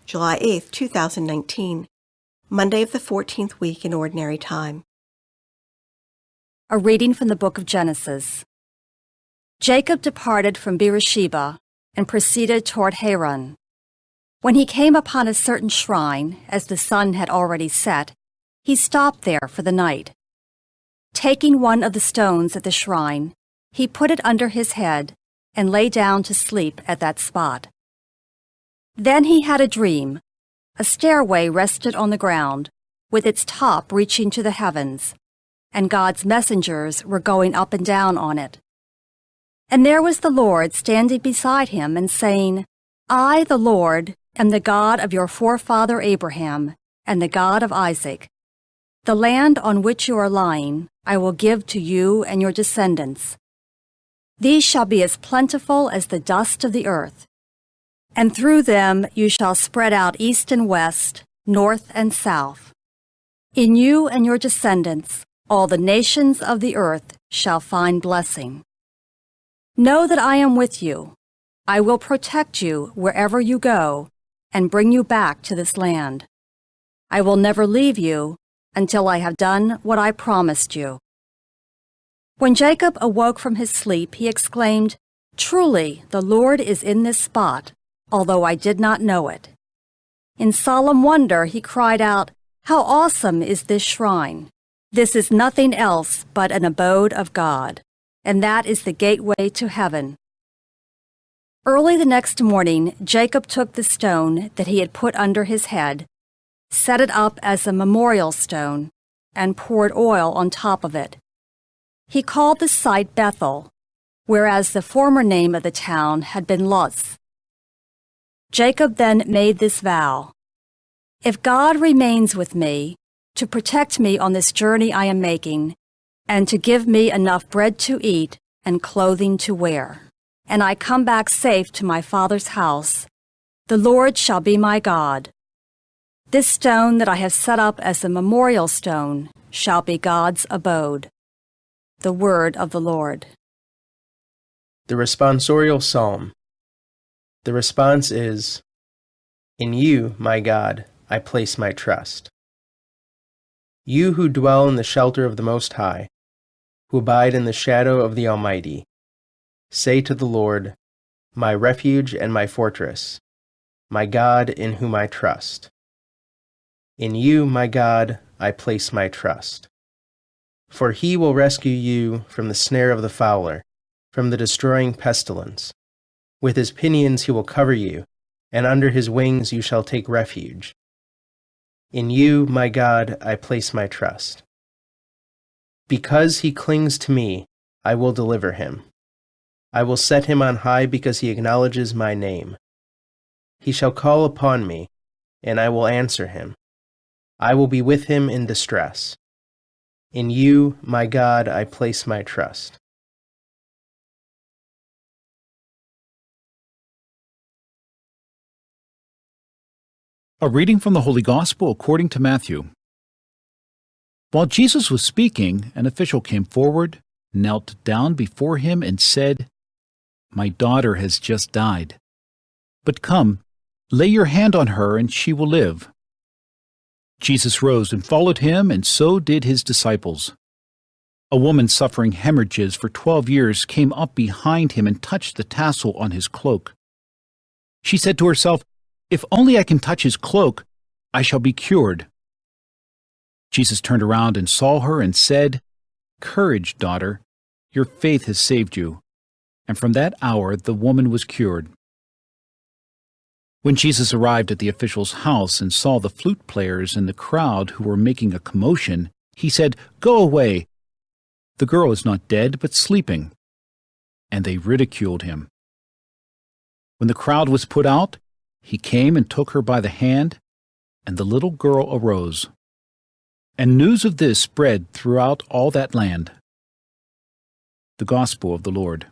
July 8, 2019, Monday of the 14th week in Ordinary Time. A reading from the book of Genesis. Jacob departed from Beer-sheba and proceeded toward Haran. When he came upon a certain shrine, as the sun had already set, he stopped there for the night. Taking one of the stones at the shrine, he put it under his head and lay down to sleep at that spot. Then he had a dream. A stairway rested on the ground, with its top reaching to the heavens, and God's messengers were going up and down on it. And there was the Lord standing beside him and saying, I, the Lord, am the God of your forefather Abraham and the God of Isaac. The land on which you are lying I will give to you and your descendants. These shall be as plentiful as the dust of the earth. And through them you shall spread out east and west, north and south. In you and your descendants all the nations of the earth shall find blessing. Know that I am with you. I will protect you wherever you go and bring you back to this land. I will never leave you until I have done what I promised you. When Jacob awoke from his sleep, he exclaimed, Truly, the Lord is in this spot, although I did not know it. In solemn wonder, he cried out, How awesome is this shrine! This is nothing else but an abode of God, and that is the gateway to heaven. Early the next morning, Jacob took the stone that he had put under his head, set it up as a memorial stone, and poured oil on top of it. He called the site Bethel, whereas the former name of the town had been Luz. Jacob then made this vow, If God remains with me, to protect me on this journey I am making, and to give me enough bread to eat and clothing to wear, and I come back safe to my father's house, the Lord shall be my God. This stone that I have set up as a memorial stone shall be God's abode. The word of the Lord. The responsorial psalm. The response is, In you, my God, I place my trust. You who dwell in the shelter of the Most High, who abide in the shadow of the Almighty, say to the Lord, My refuge and my fortress, my God in whom I trust. In you, my God, I place my trust. For he will rescue you from the snare of the fowler, from the destroying pestilence. With his pinions he will cover you, and under his wings you shall take refuge. In you, my God, I place my trust. Because he clings to me, I will deliver him. I will set him on high because he acknowledges my name. He shall call upon me, and I will answer him. I will be with him in distress. In you, my God, I place my trust. A reading from the Holy Gospel according to Matthew. While Jesus was speaking, an official came forward, knelt down before him, and said, My daughter has just died. But come, lay your hand on her, and she will live. Jesus rose and followed him, and so did his disciples. A woman suffering hemorrhages for 12 years came up behind him and touched the tassel on his cloak. She said to herself, If only I can touch his cloak, I shall be cured. Jesus turned around and saw her and said, Courage, daughter, your faith has saved you. And from that hour the woman was cured. When Jesus arrived at the official's house and saw the flute players and the crowd who were making a commotion, he said, Go away. The girl is not dead, but sleeping. And they ridiculed him. When the crowd was put out, he came and took her by the hand, and the little girl arose. And news of this spread throughout all that land. The Gospel of the Lord.